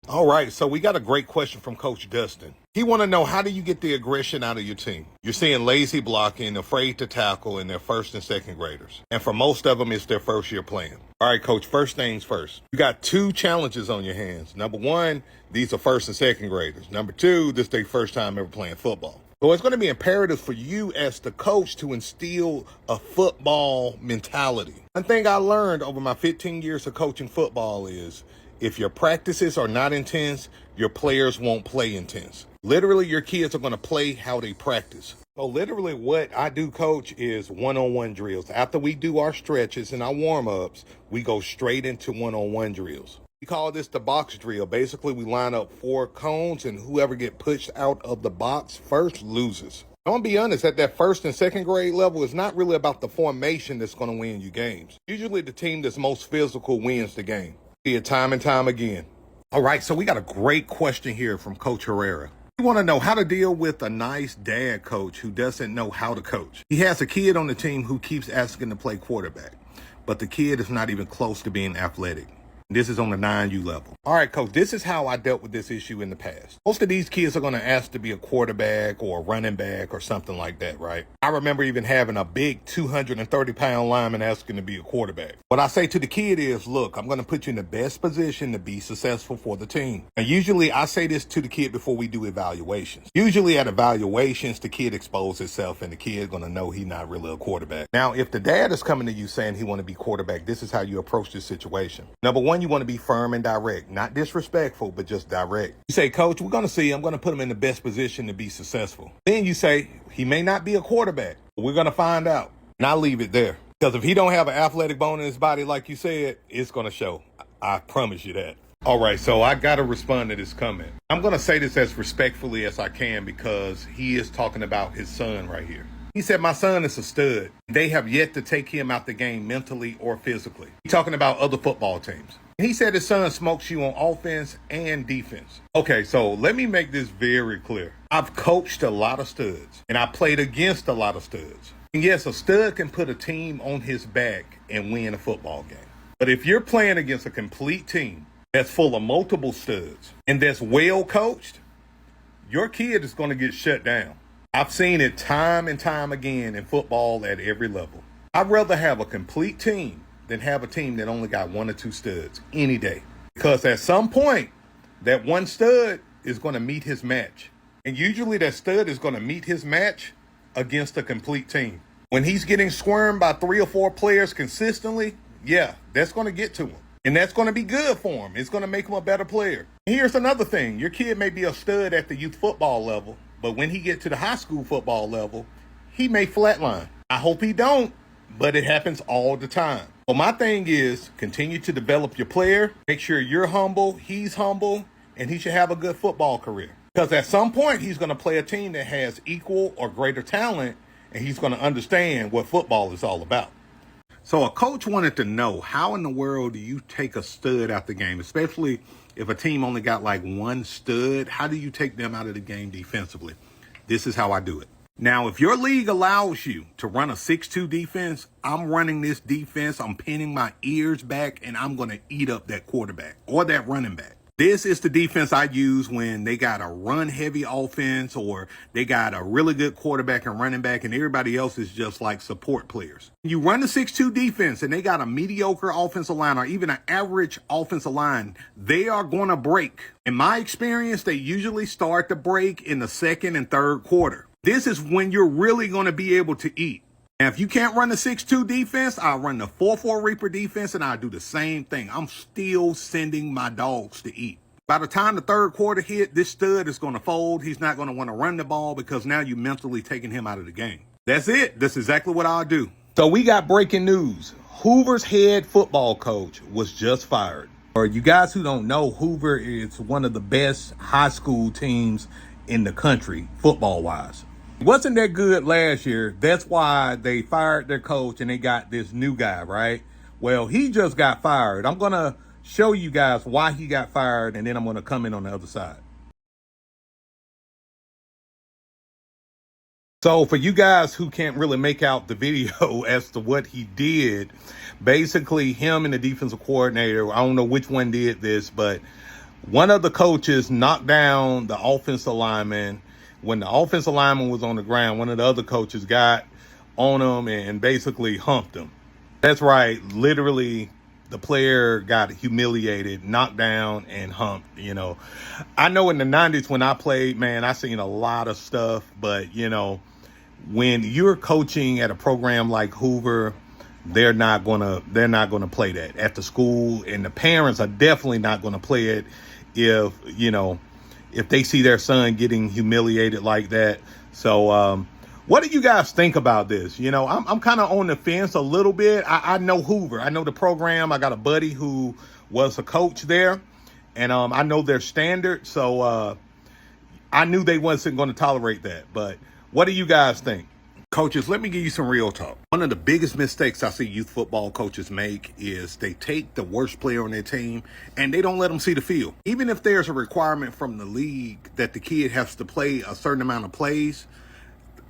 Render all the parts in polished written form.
All right, so we got a great question from Coach Dustin. He want to know, how do you get the aggression out of your team? You're seeing lazy blocking, afraid to tackle in their first and second graders. And for most of them, it's their first year playing. All right, Coach, first things first. You got two challenges on your hands. Number one, these are first and second graders. Number two, this is their first time ever playing football. So it's going to be imperative for you as the coach to instill a football mentality. One thing I learned over my 15 years of coaching football is, if your practices are not intense, your players won't play intense. Literally, your kids are going to play how they practice. So literally what I do, coach, is one-on-one drills. After we do our stretches and our warm-ups, we go straight into one-on-one drills. We call this the box drill. Basically, we line up 4 cones, and whoever get pushed out of the box first loses. I'm going to be honest, at that first and second grade level, it's not really about the formation that's going to win you games. Usually the team that's most physical wins the game. See it time and time again. All right, so we got a great question here from Coach Herrera. We want to know how to deal with a nice dad coach who doesn't know how to coach. He has a kid on the team who keeps asking to play quarterback, but the kid is not even close to being athletic. This is on the 9U level. All right, coach, this is how I dealt with this issue in the past. Most of these kids are going to ask to be a quarterback or a running back or something like that, right? I remember even having a big 230-pound lineman asking to be a quarterback. What I say to the kid is, look, I'm going to put you in the best position to be successful for the team. And usually I say this to the kid before we do evaluations. Usually at evaluations, the kid exposes himself and the kid's going to know he's not really a quarterback. Now, if the dad is coming to you saying he want to be quarterback, this is how you approach this situation. Number one, you want to be firm and direct, not disrespectful, but just direct. You say, coach, we're going to see, I'm going to put him in the best position to be successful. Then you say, he may not be a quarterback, but we're going to find out. And I leave it there. Because if he don't have an athletic bone in his body, like you said, it's going to show. I promise you that. All right, so I got to respond to this comment. I'm going to say this as respectfully as I can because he is talking about his son right here. He said, my son is a stud. They have yet to take him out the game mentally or physically. He's talking about other football teams. He said his son smokes you on offense and defense. Okay, so let me make this very clear. I've coached a lot of studs, and I played against a lot of studs. And yes, a stud can put a team on his back and win a football game. But if you're playing against a complete team that's full of multiple studs and that's well coached, your kid is going to get shut down. I've seen it time and time again in football at every level. I'd rather have a complete team than have a team that only got 1 or 2 studs any day. Because at some point, that one stud is going to meet his match. And usually that stud is going to meet his match against a complete team. When he's getting squirmed by 3 or 4 players consistently, yeah, that's going to get to him. And that's going to be good for him. It's going to make him a better player. Here's another thing. Your kid may be a stud at the youth football level, but when he gets to the high school football level, he may flatline. I hope he don't, but it happens all the time. Well, my thing is continue to develop your player. Make sure you're humble, he's humble, and he should have a good football career. Because at some point, he's going to play a team that has equal or greater talent, and he's going to understand what football is all about. So a coach wanted to know, how in the world do you take a stud out the game, especially if a team only got like 1 stud? How do you take them out of the game defensively? This is how I do it. Now, if your league allows you to run a 6-2 defense, I'm running this defense, I'm pinning my ears back, and I'm going to eat up that quarterback or that running back. This is the defense I use when they got a run-heavy offense or they got a really good quarterback and running back and everybody else is just like support players. You run the 6-2 defense and they got a mediocre offensive line or even an average offensive line, they are going to break. In my experience, they usually start to break in the second and third quarter. This is when you're really going to be able to eat. Now, if you can't run the 6-2 defense, I'll run the 4-4 Reaper defense, and I'll do the same thing. I'm still sending my dogs to eat. By the time the third quarter hit, this stud is going to fold. He's not going to want to run the ball because now you're mentally taking him out of the game. That's it. That's exactly what I'll do. So we got breaking news. Hoover's head football coach was just fired. For you guys who don't know, Hoover is one of the best high school teams in the country, football-wise. Wasn't that good last year. That's why they fired their coach and they got this new guy, right? Well, he just got fired. I'm going to show you guys why he got fired, and then I'm going to come in on the other side. So for you guys who can't really make out the video as to what he did, basically him and the defensive coordinator, I don't know which one did this, but One of the coaches knocked down the offensive lineman. When the offensive lineman was on the ground, one of the other coaches got on him and basically humped him. That's right. Literally, the player got humiliated, knocked down, and humped. I know in the 90s when I played, man, I seen a lot of stuff. But, when you're coaching at a program like Hoover, they're not gonna play that at the school, and the parents are definitely not gonna play it if they see their son getting humiliated like that. So what do you guys think about this? I'm kind of on the fence a little bit. I know Hoover, I know the program. I got a buddy who was a coach there, and I know their standard. So I knew they wasn't going to tolerate that. But what do you guys think? Coaches, let me give you some real talk. One of the biggest mistakes I see youth football coaches make is they take the worst player on their team and they don't let them see the field. Even if there's a requirement from the league that the kid has to play a certain amount of plays,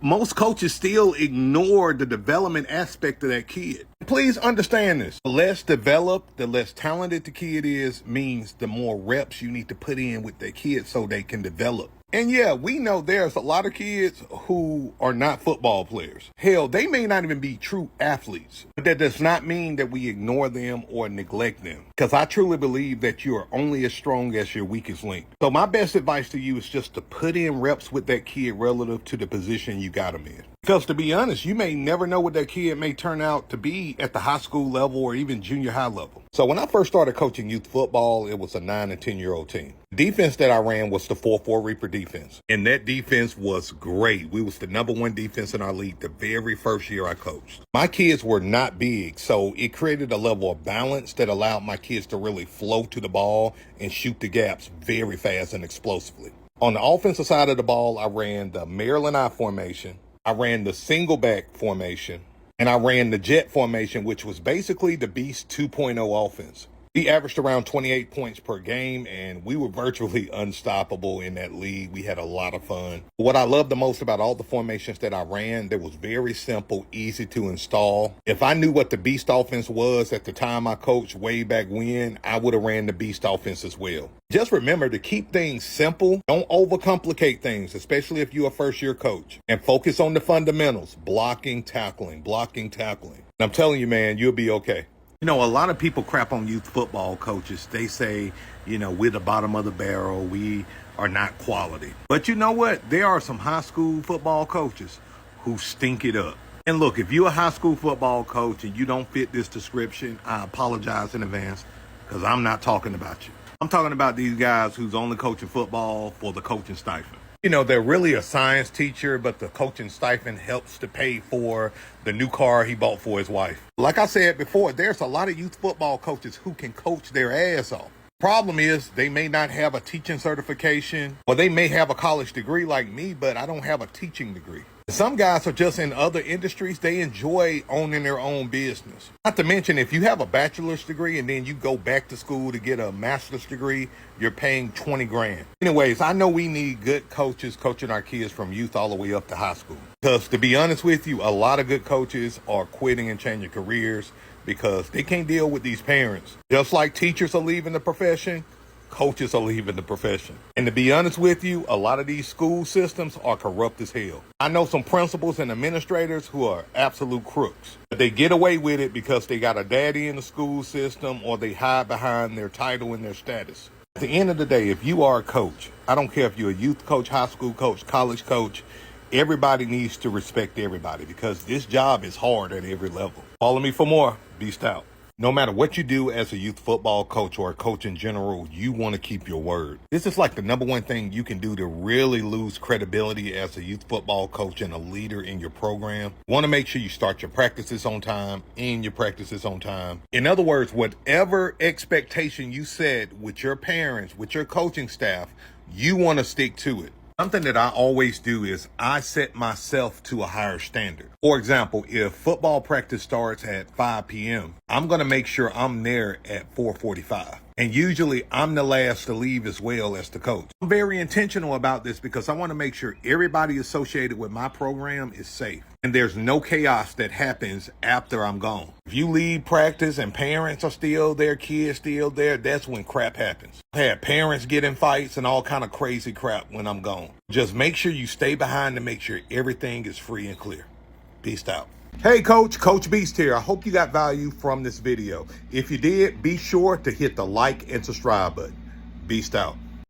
most coaches still ignore the development aspect of that kid. Please understand this. The less developed, the less talented the kid is, means the more reps you need to put in with that kid so they can develop. And yeah, we know there's a lot of kids who are not football players. Hell, they may not even be true athletes. But that does not mean that we ignore them or neglect them. Because I truly believe that you are only as strong as your weakest link. So my best advice to you is just to put in reps with that kid relative to the position you got him in. Because to be honest, you may never know what that kid may turn out to be at the high school level or even junior high level. So when I first started coaching youth football, it was a 9 and 10-year-old team. The defense that I ran was the 4-4 Reaper defense. And that defense was great. We was the #1 defense in our league the very first year I coached. My kids were not big, so it created a level of balance that allowed my kids to really flow to the ball and shoot the gaps very fast and explosively. On the offensive side of the ball, I ran the Maryland I formation. I ran the single back formation, and I ran the jet formation, which was basically the Beast 2.0 offense. We averaged around 28 points per game, and we were virtually unstoppable in that league. We had a lot of fun. What I loved the most about all the formations that I ran, they was very simple, easy to install. If I knew what the Beast offense was at the time I coached way back when, I would have ran the Beast offense as well. Just remember to keep things simple. Don't overcomplicate things, especially if you're a first-year coach. And focus on the fundamentals, blocking, tackling. And I'm telling you, man, you'll be okay. A lot of people crap on youth football coaches. They say, we're the bottom of the barrel. We are not quality. But you know what? There are some high school football coaches who stink it up. And look, if you're a high school football coach and you don't fit this description, I apologize in advance because I'm not talking about you. I'm talking about these guys who's only coaching football for the coaching stipend. They're really a science teacher, but the coaching stipend helps to pay for the new car he bought for his wife. Like I said before, there's a lot of youth football coaches who can coach their ass off. Problem is, they may not have a teaching certification, or they may have a college degree like me, but I don't have a teaching degree. Some guys are just in other industries. They enjoy owning their own business. Not to mention, if you have a bachelor's degree and then you go back to school to get a master's degree, you're paying 20 grand. Anyways, I know we need good coaches coaching our kids from youth all the way up to high school. Because to be honest with you, a lot of good coaches are quitting and changing careers because they can't deal with these parents. Just like teachers are leaving the profession, coaches are leaving the profession. And to be honest with you, a lot of these school systems are corrupt as hell. I know some principals and administrators who are absolute crooks. But they get away with it because they got a daddy in the school system or they hide behind their title and their status. At the end of the day, if you are a coach, I don't care if you're a youth coach, high school coach, college coach, everybody needs to respect everybody because this job is hard at every level. Follow me for more. Beast out. No matter what you do as a youth football coach or a coach in general, you want to keep your word. This is like the #1 thing you can do to really lose credibility as a youth football coach and a leader in your program. You want to make sure you start your practices on time, end your practices on time. In other words, whatever expectation you set with your parents, with your coaching staff, you want to stick to it. Something that I always do is I set myself to a higher standard. For example, if football practice starts at 5 p.m., I'm going to make sure I'm there at 4:45. And usually I'm the last to leave as well as the coach. I'm very intentional about this because I want to make sure everybody associated with my program is safe. And there's no chaos that happens after I'm gone. If you leave practice and parents are still there, kids still there, that's when crap happens. I had parents get in fights and all kind of crazy crap when I'm gone. Just make sure you stay behind to make sure everything is free and clear. Peace out. Hey Coach, Coach Beast here. I hope you got value from this video. If you did, be sure to hit the like and subscribe button. Beast out.